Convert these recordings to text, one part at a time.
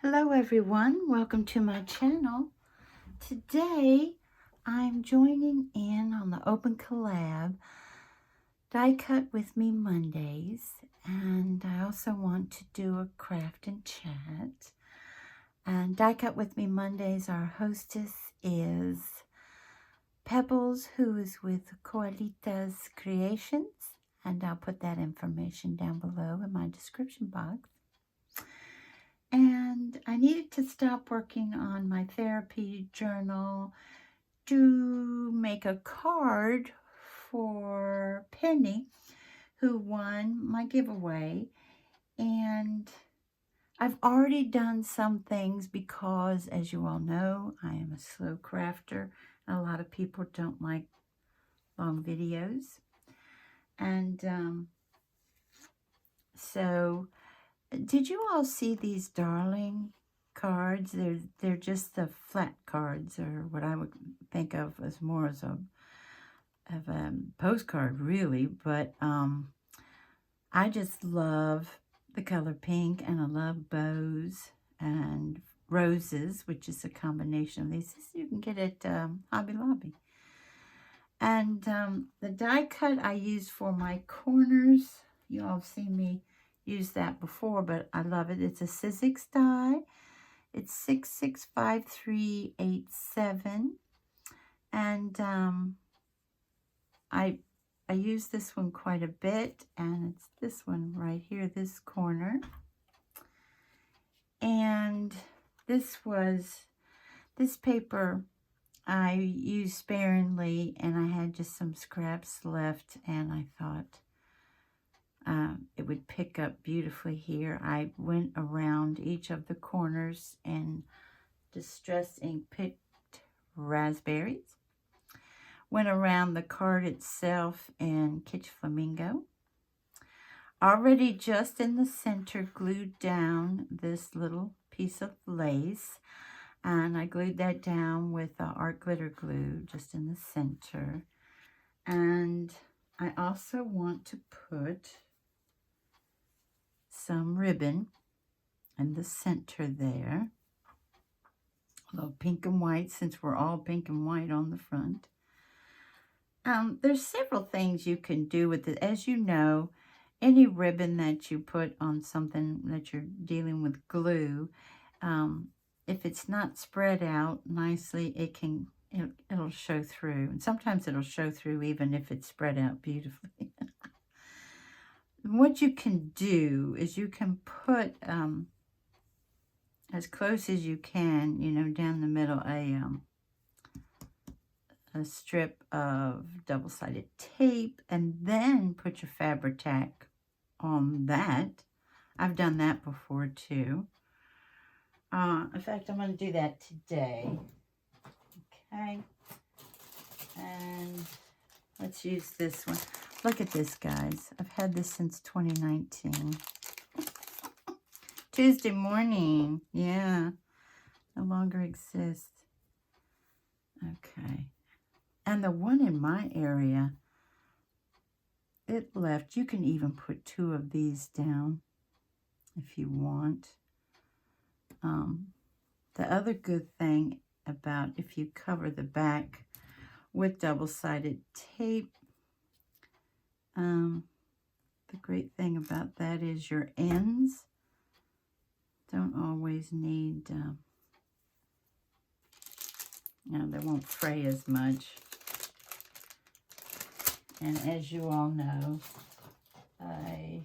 Hello everyone, welcome to my channel. Today I'm joining in on the open collab Die Cut With Me Mondays, and I also want to do a craft and chat. And Die Cut With Me Mondays, our hostess is Pebbles, who is with Coalitas Creations, and I'll put that information down below in my description box. And I needed to stop working on my therapy journal to make a card for Penny, who won my giveaway. And I've already done some things because, as you all know, I am a slow crafter. And a lot of people don't like long videos. And so did you all see these darling cards? They're just the flat cards, or what I would think of as more as a postcard, really. But I just love the color pink, and I love bows and roses, which is a combination of these. You can get at Hobby Lobby. And the die cut I use for my corners, you all have seen me use that before, but I love it. It's a Sizzix die. It's 665387, and I use this one quite a bit, and it's this one right here, this corner. And this paper I used sparingly, and I had just some scraps left, and I thought it would pick up beautifully here. I went around each of the corners and Distress Ink picked raspberries. Went around the card itself in Kitsch Flamingo. Already just in the center glued down this little piece of lace. And I glued that down with art glitter glue just in the center. And I also want to put some ribbon in the center there. A little pink and white, since we're all pink and white on the front. There's several things you can do with it. As you know, any ribbon that you put on something that you're dealing with glue, if it's not spread out nicely, it'll show through. And sometimes it'll show through even if it's spread out beautifully. What you can do is you can put as close as you can, down the middle, a strip of double-sided tape, and then put your Fabri-Tac on that. I've done that before too. In fact, I'm going to do that today. Okay. And let's use this one. Look at this, guys. I've had this since 2019. Tuesday morning. Yeah. No longer exists. Okay. And the one in my area, it left. You can even put 2 of these down if you want. The other good thing about if you cover the back with double-sided tape, the great thing about that is your ends don't always need, they won't fray as much. And as you all know, I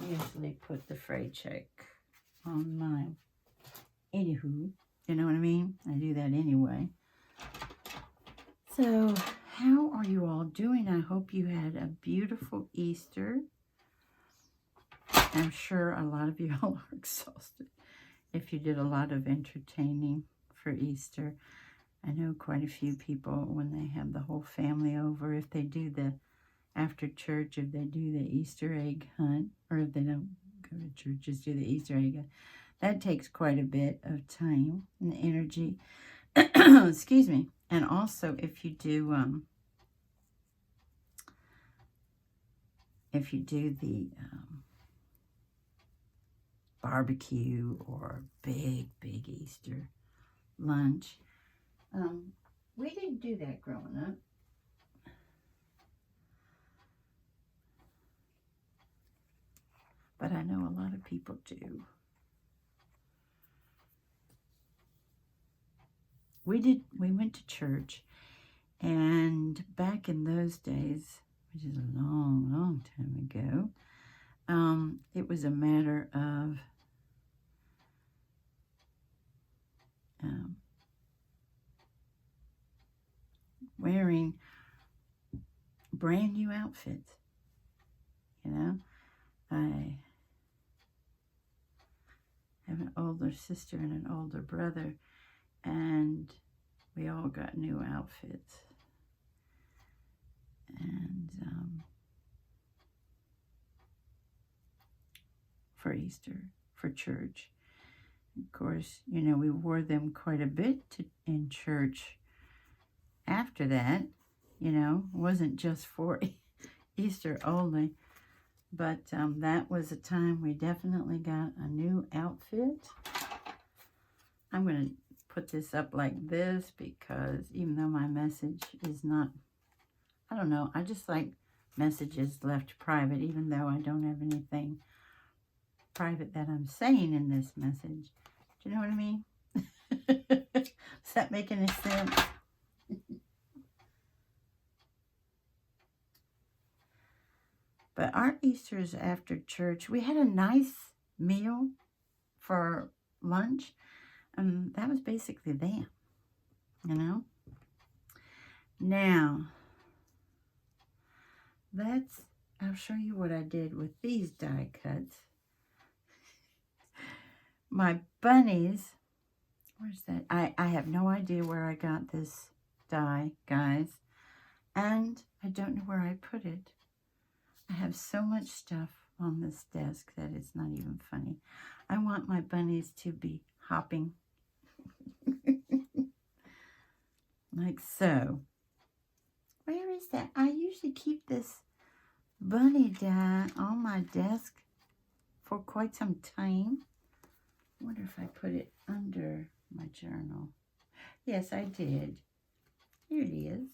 usually put the fray check on mine. Anywho, you know what I mean? I do that anyway. So, how are you all doing? I hope you had a beautiful Easter. I'm sure a lot of you all are exhausted if you did a lot of entertaining for Easter. I know quite a few people, when they have the whole family over, if they do the after church, if they do the Easter egg hunt, or if they don't go to church, just do the Easter egg hunt. That takes quite a bit of time and energy. Excuse me. And also, if you do the barbecue or big Easter lunch. We didn't do that growing up. But I know a lot of people do. We went to church, and back in those days, which is a long time ago, it was a matter of wearing brand new outfits. You know, I have an older sister and an older brother, and we all got new outfits. And for Easter, for church. Of course, you know, we wore them quite a bit in church after that. You know, it wasn't just for Easter only. But that was a time we definitely got a new outfit. I'm going to put this up like this because even though my message is not, I don't know, I just like messages left private, even though I don't have anything private that I'm saying in this message. Do you know what I mean? Does that make any sense? But our Easters after church, we had a nice meal for lunch. And that was basically them, you know. Now, I'll show you what I did with these die cuts. My bunnies, where's that? I have no idea where I got this die, guys. And I don't know where I put it. I have so much stuff on this desk that it's not even funny. I want my bunnies to be hopping. Like so. Where is that? I usually keep this bunny die on my desk for quite some time. I wonder if I put it under my journal. Yes, I did. Here it is.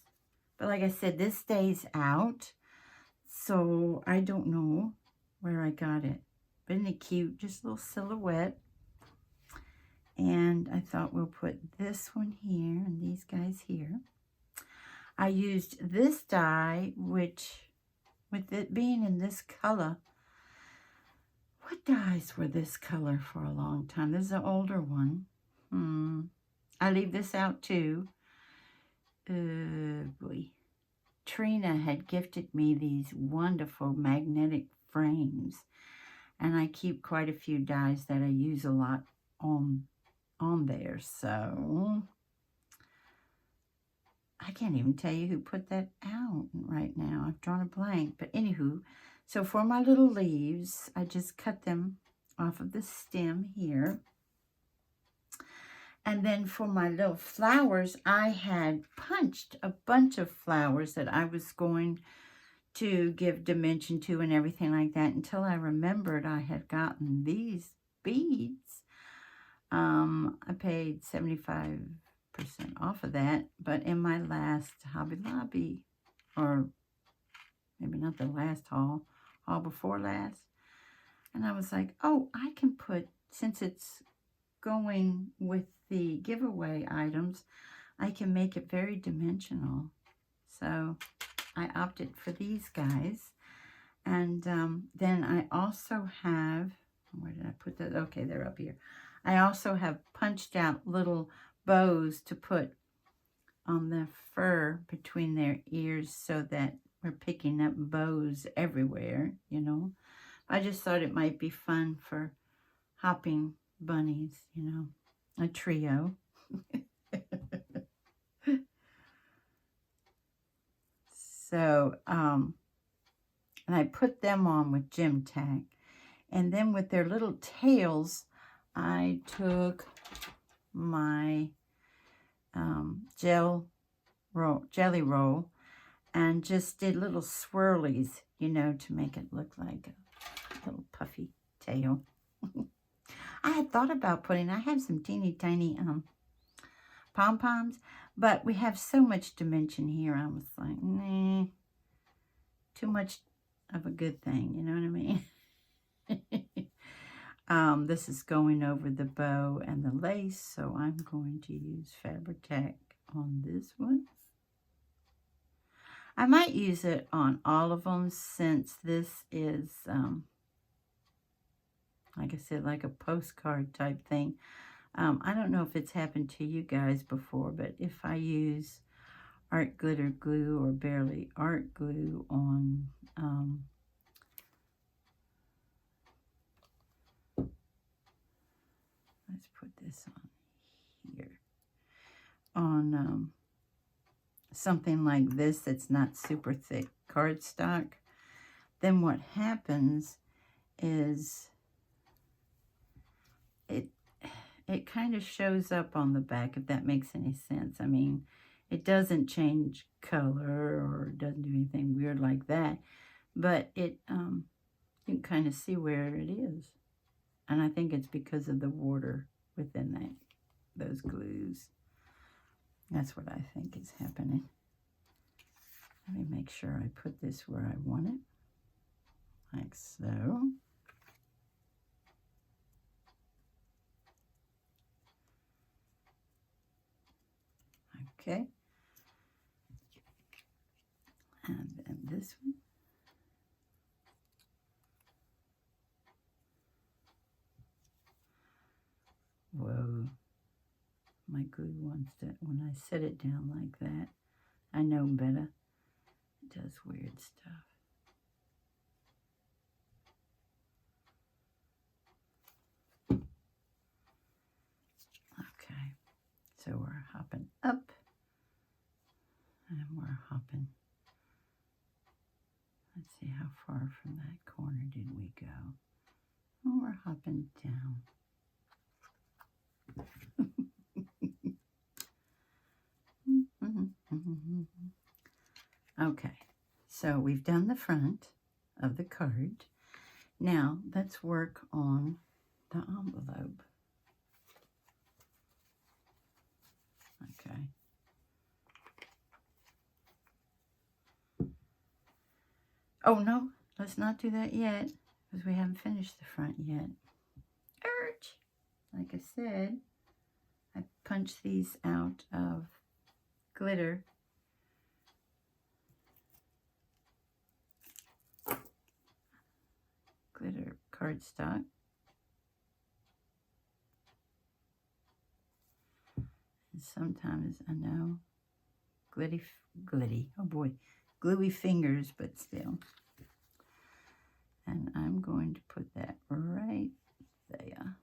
But like I said, this stays out. So I don't know where I got it. But isn't it cute? Just a little silhouette. And I thought we'll put this one here and these guys here. I used this die, which, with it being in this color, what dies were this color for a long time? This is an older one. I leave this out too. Boy. Trina had gifted me these wonderful magnetic frames. And I keep quite a few dies that I use a lot on there. So I can't even tell you who put that out right now. I've drawn a blank. But anywho, so for my little leaves, I just cut them off of the stem here. And then for my little flowers, I had punched a bunch of flowers that I was going to give dimension to and everything like that until I remembered I had gotten these beads. I paid 75% off of that, but in my last Hobby Lobby, or maybe not the last haul before last, and I was like, oh, I can put, since it's going with the giveaway items, I can make it very dimensional. So I opted for these guys. And then I also have, where did I put that? Okay, they're up here. I also have punched out little bows to put on the fur between their ears so that we're picking up bows everywhere, you know. I just thought it might be fun for hopping bunnies, you know, a trio. So, and I put them on with gem tack. And then with their little tails, I took my jelly roll and just did little swirlies, you know, to make it look like a little puffy tail. I had thought about putting, I have some teeny tiny pom-poms, but we have so much dimension here. I was like, nah, too much of a good thing, you know what I mean? This is going over the bow and the lace, so I'm going to use Fabric-Tac on this one. I might use it on all of them since this is, like I said, like a postcard type thing. I don't know if it's happened to you guys before, but if I use art glitter glue or barely art glue on let's put this on here, on something like this that's not super thick cardstock, then what happens is it kind of shows up on the back, if that makes any sense. I mean, it doesn't change color or doesn't do anything weird like that, but it you can kind of see where it is. And I think it's because of the water within those glues. That's what I think is happening. Let me make sure I put this where I want it, like so. Okay. And then this one. Whoa. My glue wants to, when I set it down like that, I know better. It does weird stuff. Okay. So we're hopping up. And we're hopping. Let's see, how far from that corner did we go? Oh, we're hopping down. Okay, so we've done the front of the card. Now let's work on the envelope. Okay. Oh no, let's not do that yet, because we haven't finished the front yet. Urge! Like I said, I punched these out of glitter. Glitter cardstock. And sometimes, I know, glitty, oh boy, gluey fingers, but still. And I'm going to put that right there.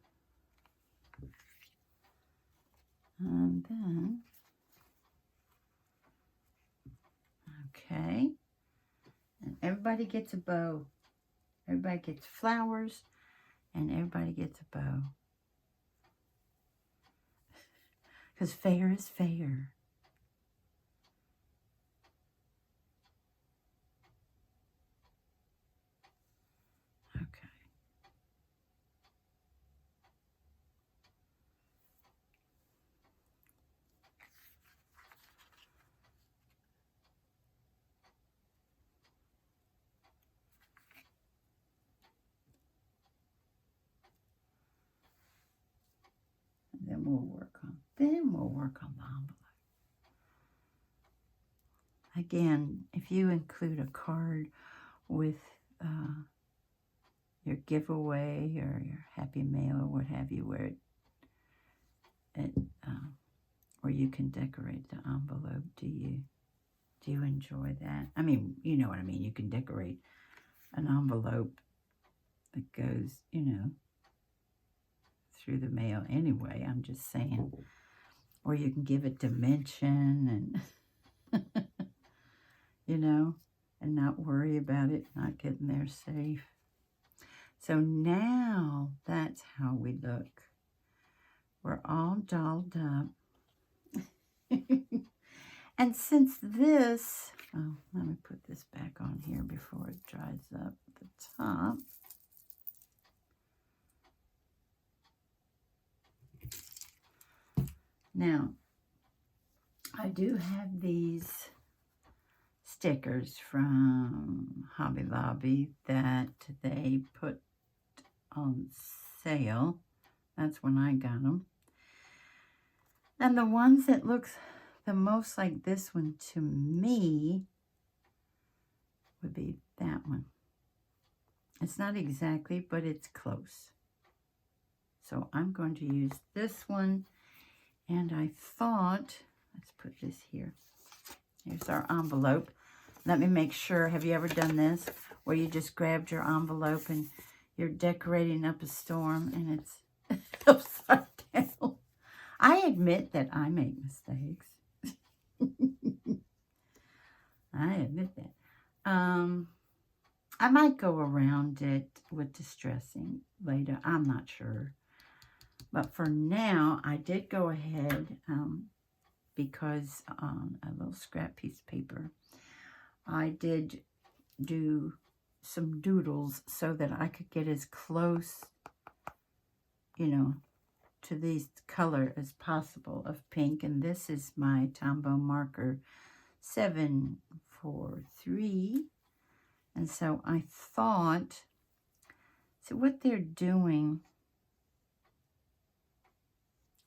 And then, okay, and everybody gets a bow. Everybody gets flowers, and everybody gets a bow. Because fair is fair. Okay. Then we'll work on the envelope. Again, if you include a card with your giveaway or your happy mail or what have you, where where you can decorate the envelope, do you enjoy that? I mean, you know what I mean. You can decorate an envelope that goes, you know, through the mail anyway. I'm just saying. Or you can give it dimension and, you know, and not worry about it not getting there safe. So now that's how we look. We're all dolled up. And since this, oh, let me put this back on here before it dries up at the top. Now, I do have these stickers from Hobby Lobby that they put on sale. That's when I got them. And the ones that looks the most like this one to me would be that one. It's not exactly, but it's close. So I'm going to use this one. And I thought, let's put this here. Here's our envelope. Let me make sure, have you ever done this? Where you just grabbed your envelope and you're decorating up a storm and it's upside down. I admit that I make mistakes. I admit that. I might go around it with distressing later. I'm not sure. But for now, I did go ahead because on a little scrap piece of paper, I did do some doodles so that I could get as close, you know, to this color as possible of pink. And this is my Tombow marker 743. And so I thought, so what they're doing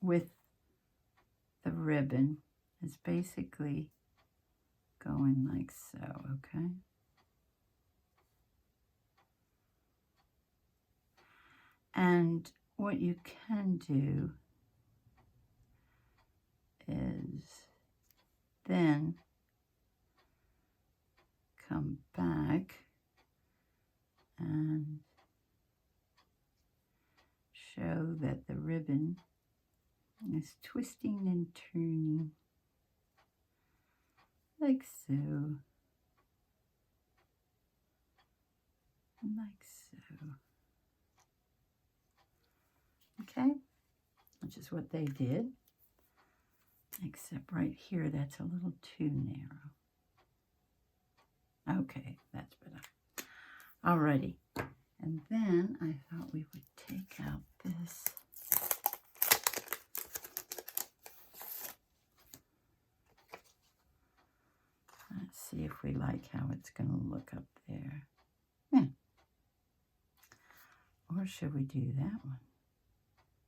with the ribbon is basically going like so, okay? And what you can do is then come back and show that the ribbon is twisting and turning like so, like so. Okay, which is what they did, except right here that's a little too narrow. Okay, that's better. Alrighty, and then I thought we would take out this let's see if we like how it's going to look up there. Yeah. Or should we do that one?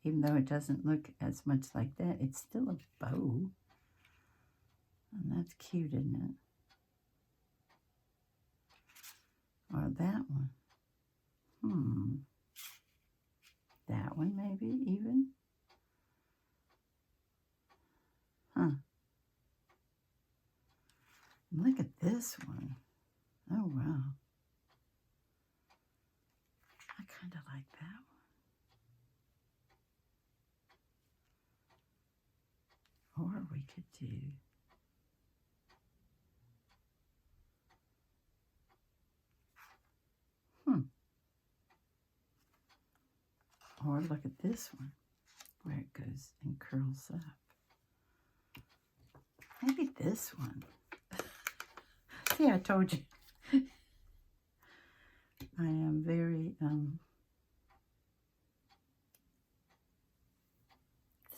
Even though it doesn't look as much like that, it's still a bow. And that's cute, isn't it? Or that one. That one maybe even? Huh. Look at this one. Oh, wow. I kind of like that one. Or we could do or look at this one where it goes and curls up. Maybe this one. See, I told you. I am very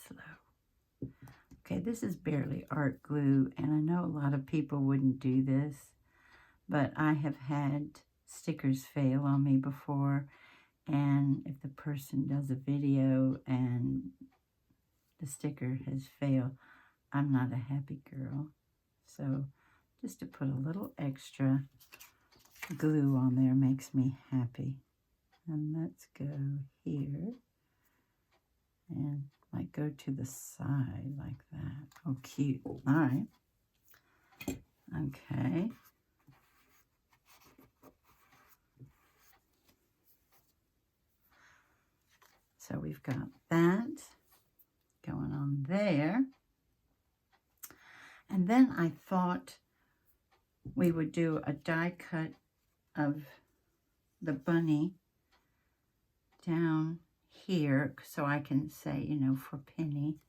slow. Okay, this is barely art glue, and I know a lot of people wouldn't do this, but I have had stickers fail on me before, and if the person does a video and the sticker has failed, I'm not a happy girl. So just to put a little extra glue on there makes me happy. And let's go here and like go to the side like that. Oh, cute. All right. Okay. So we've got that going on there. And then I thought we would do a die cut of the bunny down here so I can say, you know, for Penny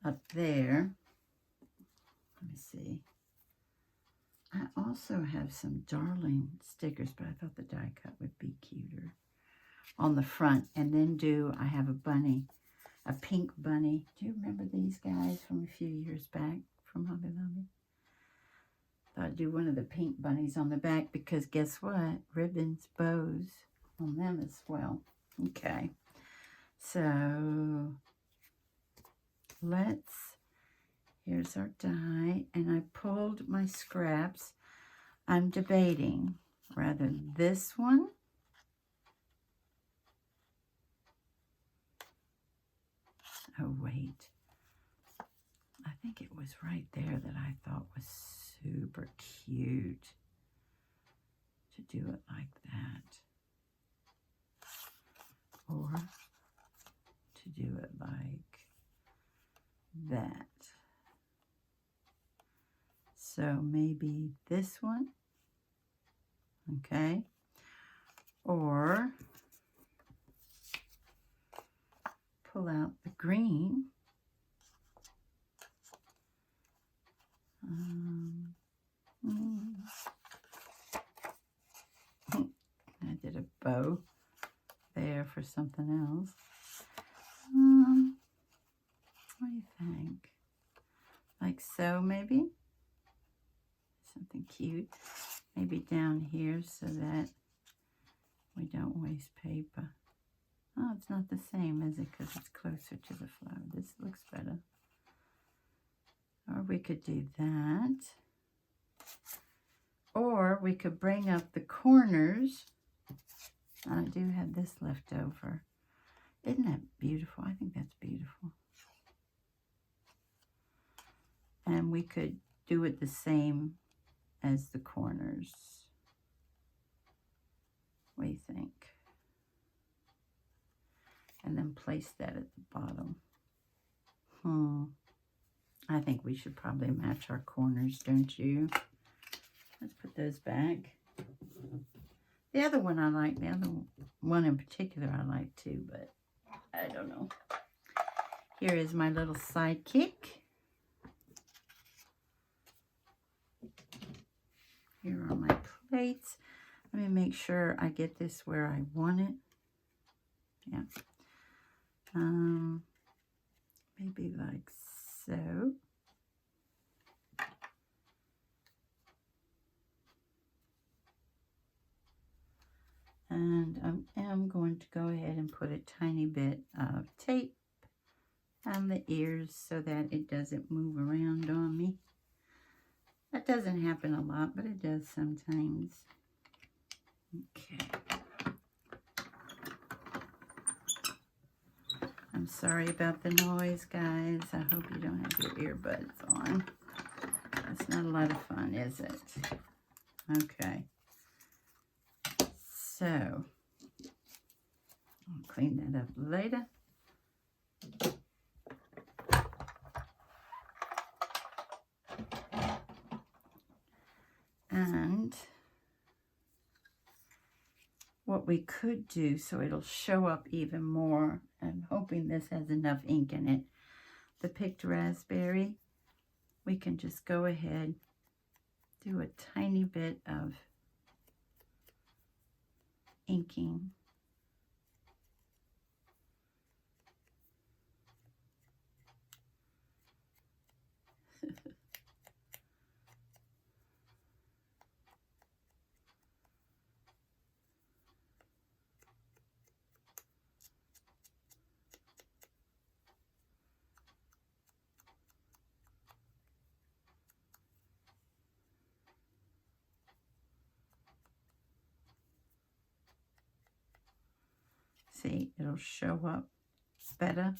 up there. Let me see. I also have some darling stickers, but I thought the die cut would be cuter on the front. And then I have a bunny a pink bunny. Do you remember these guys from a few years back from Hobby Lobby? Thought I'd do one of the pink bunnies on the back because guess what? Ribbons, bows on them as well. Okay. So here's our die, and I pulled my scraps. I'm debating rather this one oh wait, I think it was right there that I thought was super cute to do it like that, or to do it like that. So maybe this one, okay, or pull out the green. I did a bow there for something else. What do you think? Like so, maybe? Something cute. Maybe down here so that we don't waste paper. Oh, it's not the same, is it? Because it's closer to the flower. This looks better. Or we could do that. Or we could bring up the corners. I do have this left over. Isn't that beautiful? I think that's beautiful. And we could do it the same as the corners. What do you think? And then place that at the bottom. I think we should probably match our corners, don't you? Let's put those back. The other one I like, the other one in particular I like too, but I don't know. Here is my little sidekick. Here are my plates. Let me make sure I get this where I want it. Yeah. Maybe like so. And I am going to go ahead and put a tiny bit of tape on the ears so that it doesn't move around on me. That doesn't happen a lot, but it does sometimes. Okay. I'm sorry about the noise, guys. I hope you don't have your earbuds on. That's not a lot of fun, is it? Okay. So, I'll clean that up later. And what we could do so it'll show up even more, I'm hoping this has enough ink in it, the picked raspberry, we can just go ahead, do a tiny bit of inking. See, it'll show up better,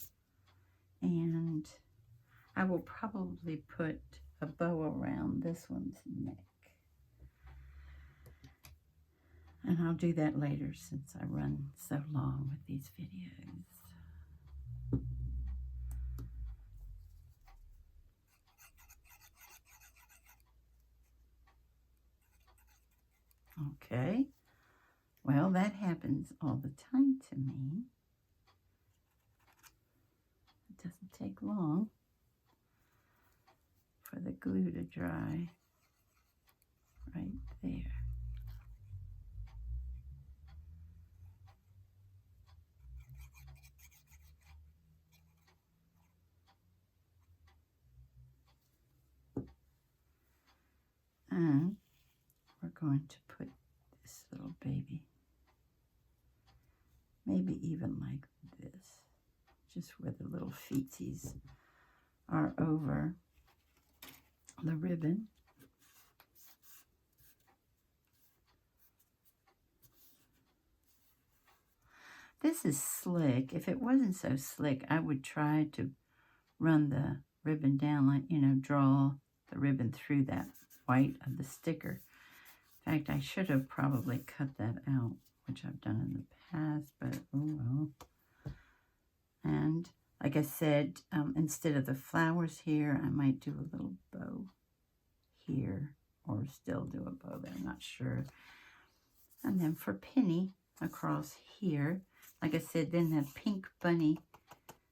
and I will probably put a bow around this one's neck. And I'll do that later since I run so long with these videos. Okay. Well, that happens all the time to me. It doesn't take long for the glue to dry right there. going to put this little baby, maybe even like this, just where the little feetsies are over the ribbon. This is slick. If it wasn't so slick, I would try to run the ribbon down, like, you know, draw the ribbon through that white of the sticker. In fact, I should have probably cut that out, which I've done in the past, but oh well. And like I said, instead of the flowers here, I might do a little bow here, or still do a bow there, I'm not sure. And then for Penny, across here, like I said, then the pink bunny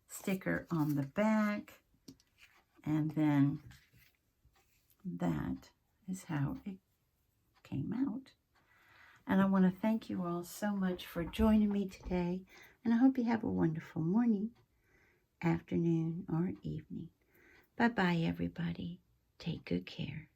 sticker on the back, and then that is how it came out. And I want to thank you all so much for joining me today, and I hope you have a wonderful morning, afternoon, or evening. Bye-bye, everybody. Take good care.